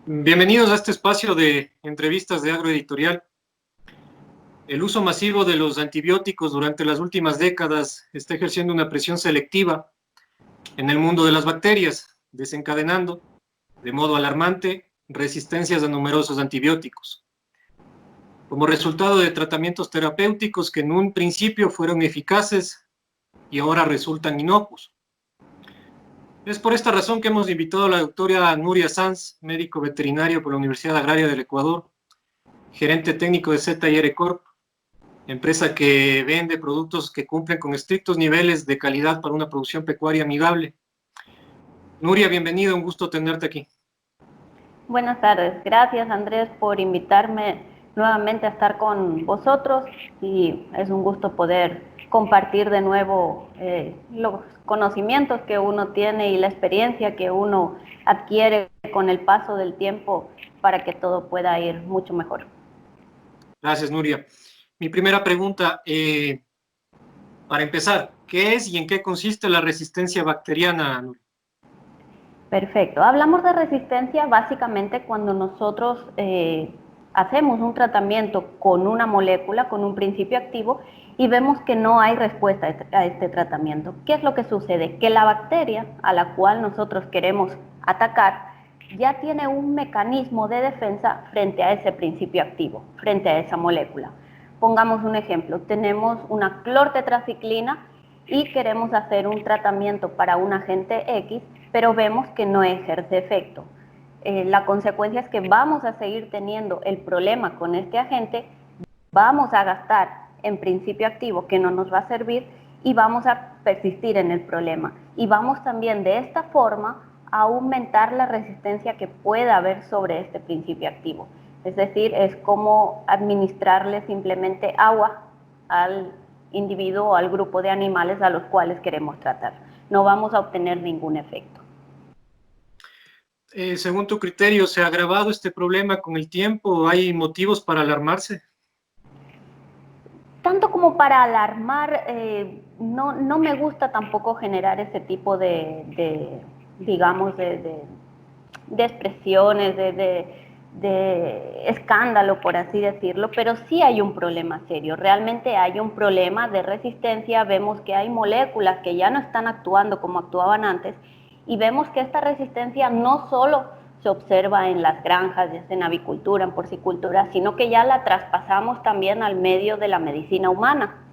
Bienvenidos a este espacio de entrevistas de Agroeditorial. El uso masivo de los antibióticos durante las últimas décadas está ejerciendo una presión selectiva en el mundo de las bacterias, desencadenando, de modo alarmante, resistencias a numerosos antibióticos. Como resultado de tratamientos terapéuticos que en un principio fueron eficaces y ahora resultan inocuos. Es por esta razón que hemos invitado a la doctora Nuria Sanz, médico veterinario por la Universidad Agraria del Ecuador, gerente técnico de ZR Corp, empresa que vende productos que cumplen con estrictos niveles de calidad para una producción pecuaria amigable. Nuria, bienvenida, un gusto tenerte aquí. Buenas tardes, gracias Andrés por invitarme nuevamente a estar con vosotros y es un gusto poder compartir de nuevo los conocimientos que uno tiene y la experiencia que uno adquiere con el paso del tiempo para que todo pueda ir mucho mejor. Gracias, Nuria. Mi primera pregunta, para empezar, ¿qué es y en qué consiste la resistencia bacteriana, Nuria? Perfecto. Hablamos de resistencia básicamente cuando nosotros hacemos un tratamiento con una molécula, con un principio activo, y vemos que no hay respuesta a este tratamiento. ¿Qué es lo que sucede? Que la bacteria a la cual nosotros queremos atacar ya tiene un mecanismo de defensa frente a ese principio activo, frente a esa molécula. Pongamos un ejemplo. Tenemos una clortetraciclina y queremos hacer un tratamiento para un agente X, pero vemos que no ejerce efecto. La consecuencia es que vamos a seguir teniendo el problema con este agente, vamos a gastar en principio activo que no nos va a servir y vamos a persistir en el problema. Y vamos también de esta forma a aumentar la resistencia que pueda haber sobre este principio activo. Es decir, es como administrarle simplemente agua al individuo o al grupo de animales a los cuales queremos tratar. No vamos a obtener ningún efecto. Según tu criterio, ¿se ha agravado este problema con el tiempo? ¿Hay motivos para alarmarse? Tanto como para alarmar, no me gusta tampoco generar ese tipo de expresiones, de escándalo, por así decirlo, pero sí hay un problema serio. Realmente hay un problema de resistencia. Vemos que hay moléculas que ya no están actuando como actuaban antes y vemos que esta resistencia no solo se observa en las granjas, ya sea en avicultura, en porcicultura, sino que ya la traspasamos también al medio de la medicina humana.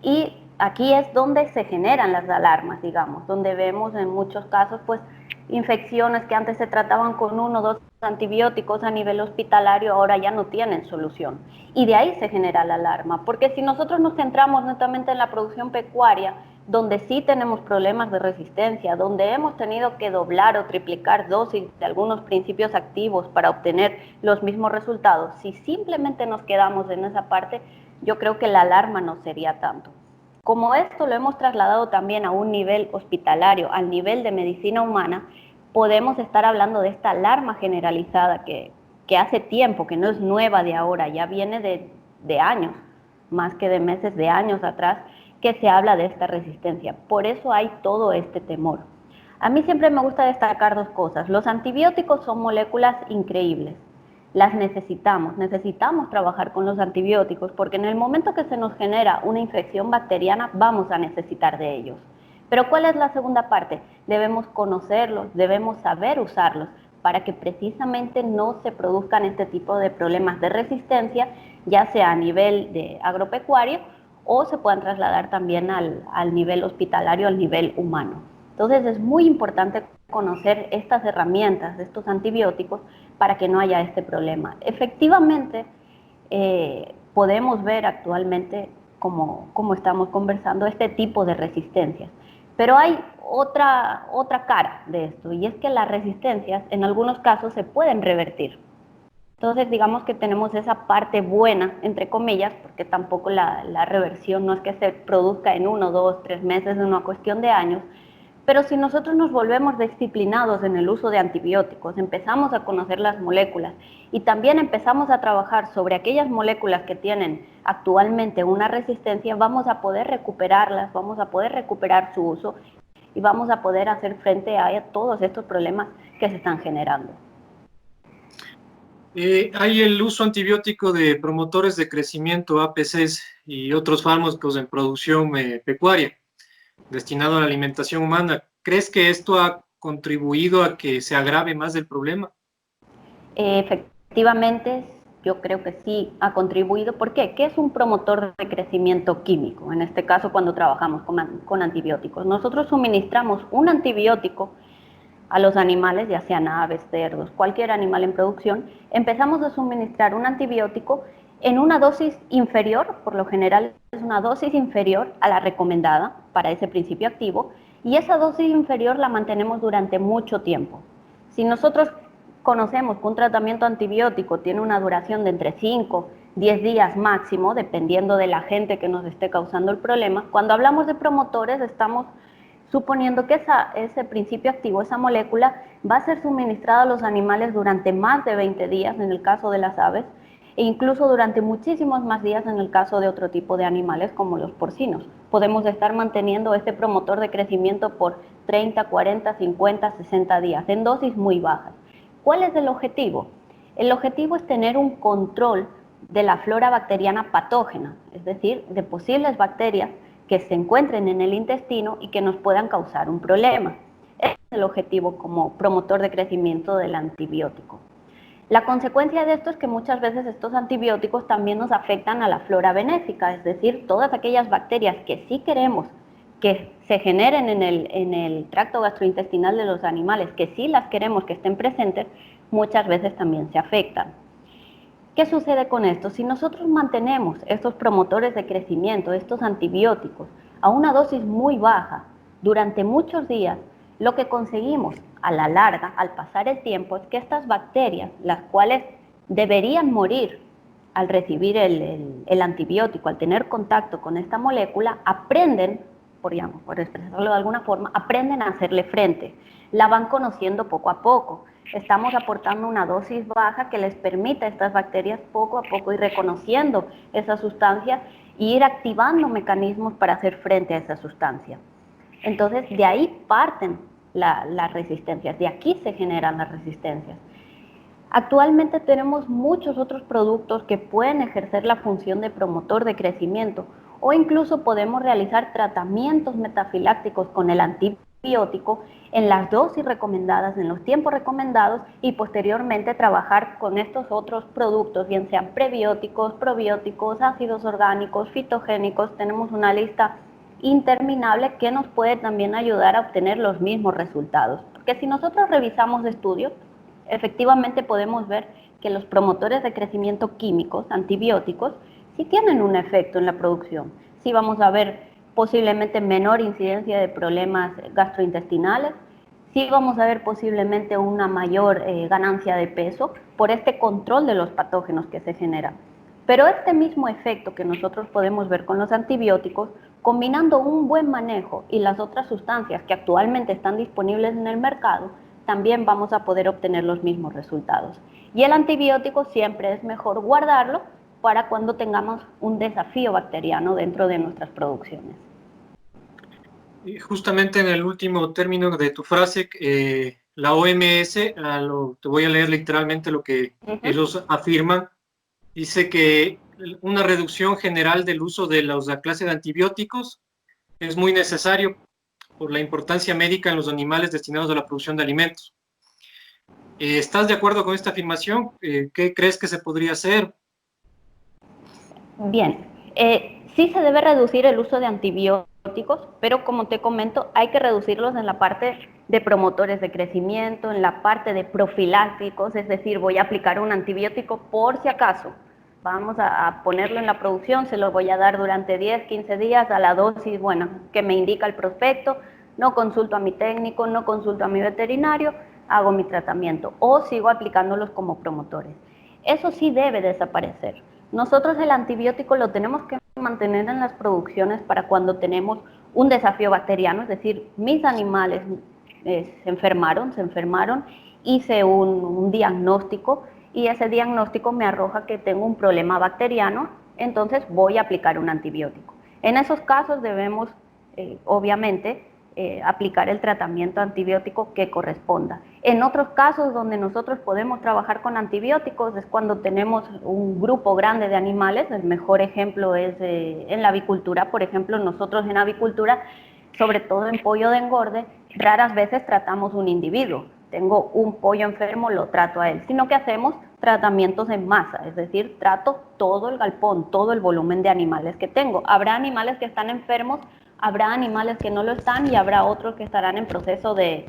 Y aquí es donde se generan las alarmas, digamos, donde vemos en muchos casos, pues, infecciones que antes se trataban con 1 o 2 antibióticos a nivel hospitalario, ahora ya no tienen solución. Y de ahí se genera la alarma, porque si nosotros nos centramos netamente en la producción pecuaria, donde sí tenemos problemas de resistencia, donde hemos tenido que doblar o triplicar dosis de algunos principios activos para obtener los mismos resultados, si simplemente nos quedamos en esa parte, yo creo que la alarma no sería tanto. Como esto lo hemos trasladado también a un nivel hospitalario, al nivel de medicina humana, podemos estar hablando de esta alarma generalizada que hace tiempo, que no es nueva de ahora, ya viene de años, más que de meses, de años atrás, que se habla de esta resistencia. Por eso hay todo este temor. A mí siempre me gusta destacar 2 cosas. Los antibióticos son moléculas increíbles. Las necesitamos trabajar con los antibióticos porque en el momento que se nos genera una infección bacteriana vamos a necesitar de ellos. Pero ¿cuál es la segunda parte? Debemos conocerlos, debemos saber usarlos para que precisamente no se produzcan este tipo de problemas de resistencia, ya sea a nivel de agropecuario o se puedan trasladar también al nivel hospitalario, al nivel humano. Entonces es muy importante conocer estas herramientas, estos antibióticos, para que no haya este problema. Efectivamente, podemos ver actualmente, como estamos conversando, este tipo de resistencias. Pero hay otra cara de esto, y es que las resistencias en algunos casos se pueden revertir. Entonces, digamos que tenemos esa parte buena, entre comillas, porque tampoco la reversión no es que se produzca en 1, 2, 3 meses, es una cuestión de años. Pero si nosotros nos volvemos disciplinados en el uso de antibióticos, empezamos a conocer las moléculas y también empezamos a trabajar sobre aquellas moléculas que tienen actualmente una resistencia, vamos a poder recuperarlas, vamos a poder recuperar su uso y vamos a poder hacer frente a todos estos problemas que se están generando. Hay el uso antibiótico de promotores de crecimiento, APCs, y otros fármacos en producción pecuaria, destinado a la alimentación humana. ¿Crees que esto ha contribuido a que se agrave más el problema? Efectivamente, yo creo que sí ha contribuido. ¿Por qué? ¿Qué es un promotor de crecimiento químico? En este caso, cuando trabajamos con antibióticos. Nosotros suministramos un antibiótico a los animales, ya sean aves, cerdos, cualquier animal en producción. Empezamos a suministrar un antibiótico en una dosis inferior, por lo general es una dosis inferior a la recomendada para ese principio activo, y esa dosis inferior la mantenemos durante mucho tiempo. Si nosotros conocemos que un tratamiento antibiótico tiene una duración de entre 5, 10 días máximo, dependiendo del agente que nos esté causando el problema, cuando hablamos de promotores estamos suponiendo que ese principio activo, esa molécula, va a ser suministrada a los animales durante más de 20 días en el caso de las aves, e incluso durante muchísimos más días en el caso de otro tipo de animales como los porcinos. Podemos estar manteniendo este promotor de crecimiento por 30, 40, 50, 60 días, en dosis muy bajas. ¿Cuál es el objetivo? El objetivo es tener un control de la flora bacteriana patógena, es decir, de posibles bacterias que se encuentren en el intestino y que nos puedan causar un problema. Ese es el objetivo como promotor de crecimiento del antibiótico. La consecuencia de esto es que muchas veces estos antibióticos también nos afectan a la flora benéfica, es decir, todas aquellas bacterias que sí queremos que se generen en el tracto gastrointestinal de los animales, que sí las queremos que estén presentes, muchas veces también se afectan. ¿Qué sucede con esto? Si nosotros mantenemos estos promotores de crecimiento, estos antibióticos, a una dosis muy baja durante muchos días, lo que conseguimos a la larga, al pasar el tiempo, es que estas bacterias, las cuales deberían morir al recibir el antibiótico, al tener contacto con esta molécula, aprenden, por expresarlo de alguna forma, aprenden a hacerle frente. La van conociendo poco a poco. Estamos aportando una dosis baja que les permita a estas bacterias poco a poco ir reconociendo esa sustancia e ir activando mecanismos para hacer frente a esa sustancia. Entonces, de ahí parten las resistencias, de aquí se generan las resistencias. Actualmente tenemos muchos otros productos que pueden ejercer la función de promotor de crecimiento, o incluso podemos realizar tratamientos metafilácticos con el antibiótico en las dosis recomendadas, en los tiempos recomendados, y posteriormente trabajar con estos otros productos, bien sean prebióticos, probióticos, ácidos orgánicos, fitogénicos. Tenemos una lista interminable que nos puede también ayudar a obtener los mismos resultados. Porque si nosotros revisamos estudios, efectivamente podemos ver que los promotores de crecimiento químicos, antibióticos, sí tienen un efecto en la producción. Sí vamos a ver posiblemente menor incidencia de problemas gastrointestinales, sí vamos a ver posiblemente una mayor ganancia de peso por este control de los patógenos que se generan. Pero este mismo efecto que nosotros podemos ver con los antibióticos, combinando un buen manejo y las otras sustancias que actualmente están disponibles en el mercado, también vamos a poder obtener los mismos resultados. Y el antibiótico siempre es mejor guardarlo para cuando tengamos un desafío bacteriano dentro de nuestras producciones. Y justamente en el último término de tu frase, la OMS, te voy a leer literalmente lo que ellos afirman, dice que una reducción general del uso de la clase de antibióticos es muy necesario por la importancia médica en los animales destinados a la producción de alimentos. ¿Estás de acuerdo con esta afirmación? ¿Qué crees que se podría hacer? Bien, sí se debe reducir el uso de antibióticos pero como te comento, hay que reducirlos en la parte de promotores de crecimiento, en la parte de profilácticos, es decir, voy a aplicar un antibiótico por si acaso. Vamos a ponerlo en la producción, se lo voy a dar durante 10, 15 días a la dosis, bueno, que me indica el prospecto, no consulto a mi técnico, no consulto a mi veterinario, hago mi tratamiento o sigo aplicándolos como promotores. Eso sí debe desaparecer. Nosotros el antibiótico lo tenemos que mantener en las producciones para cuando tenemos un desafío bacteriano, es decir, mis animales se enfermaron, hice un diagnóstico y ese diagnóstico me arroja que tengo un problema bacteriano, entonces voy a aplicar un antibiótico. En esos casos debemos, obviamente, aplicar el tratamiento antibiótico que corresponda. En otros casos donde nosotros podemos trabajar con antibióticos es cuando tenemos un grupo grande de animales. El mejor ejemplo es en la avicultura. Por ejemplo, nosotros en avicultura, sobre todo en pollo de engorde, raras veces tratamos un individuo. Tengo un pollo enfermo, lo trato a él, sino que hacemos tratamientos en masa, es decir, trato todo el galpón, todo el volumen de animales que tengo. Habrá animales que están enfermos, habrá animales que no lo están y habrá otros que estarán en proceso de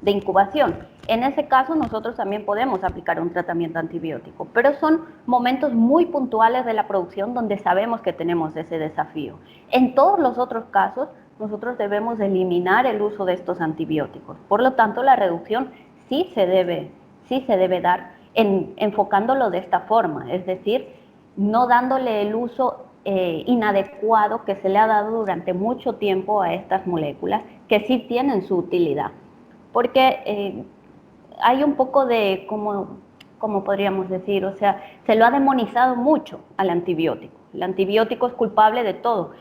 incubación. En ese caso nosotros también podemos aplicar un tratamiento antibiótico, pero son momentos muy puntuales de la producción donde sabemos que tenemos ese desafío. En todos los otros casos nosotros debemos eliminar el uso de estos antibióticos. Por lo tanto, la reducción sí se debe dar enfocándolo de esta forma, es decir, no dándole el uso inadecuado que se le ha dado durante mucho tiempo a estas moléculas que sí tienen su utilidad. Porque hay un poco de, como podríamos decir, o sea, se lo ha demonizado mucho al antibiótico. El antibiótico es culpable de todo.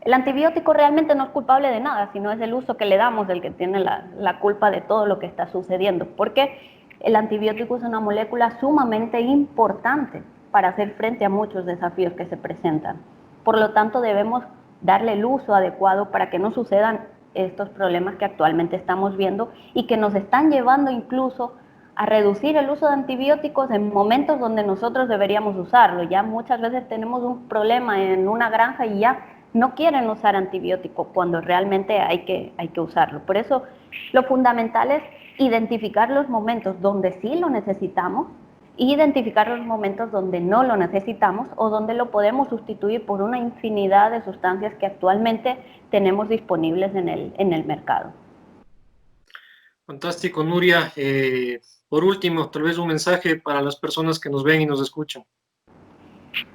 El antibiótico realmente no es culpable de nada, sino es el uso que le damos el que tiene la culpa de todo lo que está sucediendo. Porque el antibiótico es una molécula sumamente importante para hacer frente a muchos desafíos que se presentan. Por lo tanto, debemos darle el uso adecuado para que no sucedan estos problemas que actualmente estamos viendo y que nos están llevando incluso a reducir el uso de antibióticos en momentos donde nosotros deberíamos usarlo. Ya muchas veces tenemos un problema en una granja y ya no quieren usar antibióticos cuando realmente hay que usarlo. Por eso lo fundamental es identificar los momentos donde sí lo necesitamos y identificar los momentos donde no lo necesitamos o donde lo podemos sustituir por una infinidad de sustancias que actualmente tenemos disponibles en el mercado. Fantástico, Nuria. Por último, tal vez un mensaje para las personas que nos ven y nos escuchan.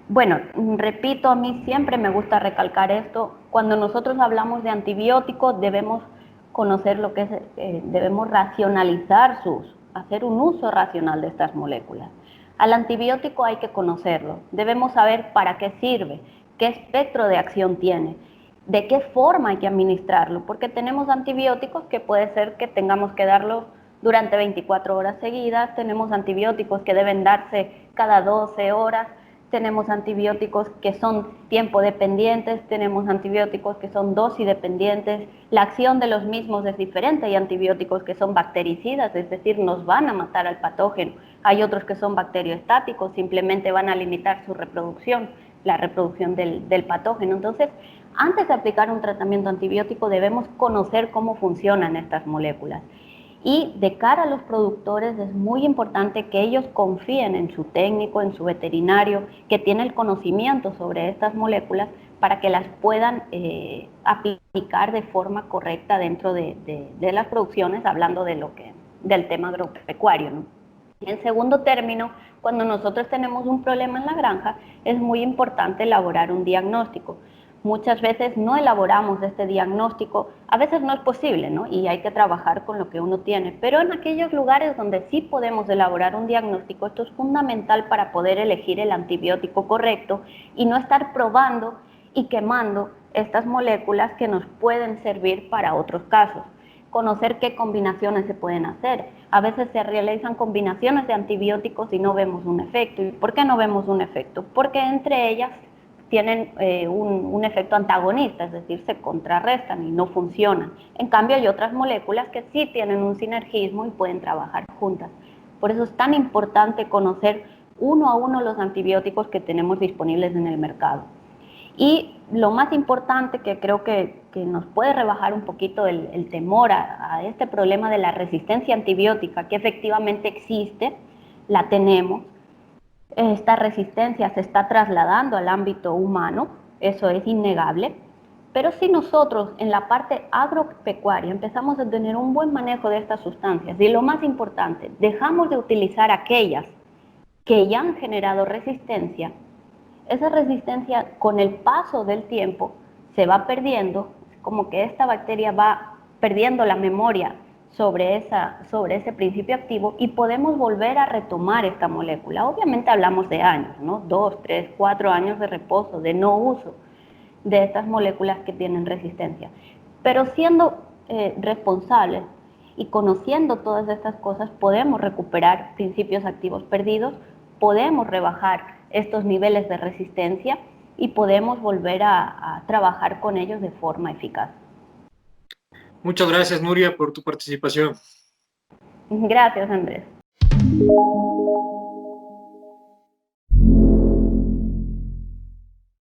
Bueno, repito, a mí siempre me gusta recalcar esto. Cuando nosotros hablamos de antibióticos debemos conocer lo que es, debemos racionalizar su uso, hacer un uso racional de estas moléculas. Al antibiótico hay que conocerlo, debemos saber para qué sirve, qué espectro de acción tiene, de qué forma hay que administrarlo, porque tenemos antibióticos que puede ser que tengamos que darlos durante 24 horas seguidas, tenemos antibióticos que deben darse cada 12 horas, tenemos antibióticos que son tiempo dependientes, tenemos antibióticos que son dosis dependientes, la acción de los mismos es diferente, hay antibióticos que son bactericidas, es decir, nos van a matar al patógeno, hay otros que son bacterioestáticos, simplemente van a limitar su reproducción, la reproducción del patógeno. Entonces, antes de aplicar un tratamiento antibiótico debemos conocer cómo funcionan estas moléculas. Y de cara a los productores es muy importante que ellos confíen en su técnico, en su veterinario, que tiene el conocimiento sobre estas moléculas para que las puedan aplicar de forma correcta dentro de las producciones, hablando del tema agropecuario, ¿no? En segundo término, cuando nosotros tenemos un problema en la granja, es muy importante elaborar un diagnóstico. Muchas veces no elaboramos este diagnóstico, a veces no es posible, ¿no? Y hay que trabajar con lo que uno tiene, pero en aquellos lugares donde sí podemos elaborar un diagnóstico, esto es fundamental para poder elegir el antibiótico correcto y no estar probando y quemando estas moléculas que nos pueden servir para otros casos. Conocer qué combinaciones se pueden hacer. A veces se realizan combinaciones de antibióticos y no vemos un efecto. ¿Y por qué no vemos un efecto? Porque entre ellas tienen un efecto antagonista, es decir, se contrarrestan y no funcionan. En cambio, hay otras moléculas que sí tienen un sinergismo y pueden trabajar juntas. Por eso es tan importante conocer uno a uno los antibióticos que tenemos disponibles en el mercado. Y lo más importante que creo que nos puede rebajar un poquito el temor a este problema de la resistencia antibiótica, que efectivamente existe, la tenemos. Esta resistencia se está trasladando al ámbito humano, eso es innegable, pero si nosotros en la parte agropecuaria empezamos a tener un buen manejo de estas sustancias y lo más importante, dejamos de utilizar aquellas que ya han generado resistencia, esa resistencia con el paso del tiempo se va perdiendo, como que esta bacteria va perdiendo la memoria sobre ese principio activo y podemos volver a retomar esta molécula. Obviamente hablamos de años, ¿no? 2, 3, 4 años de reposo, de no uso de estas moléculas que tienen resistencia. Pero siendo responsables y conociendo todas estas cosas, podemos recuperar principios activos perdidos, podemos rebajar estos niveles de resistencia y podemos volver a trabajar con ellos de forma eficaz. Muchas gracias, Nuria, por tu participación. Gracias, Andrés.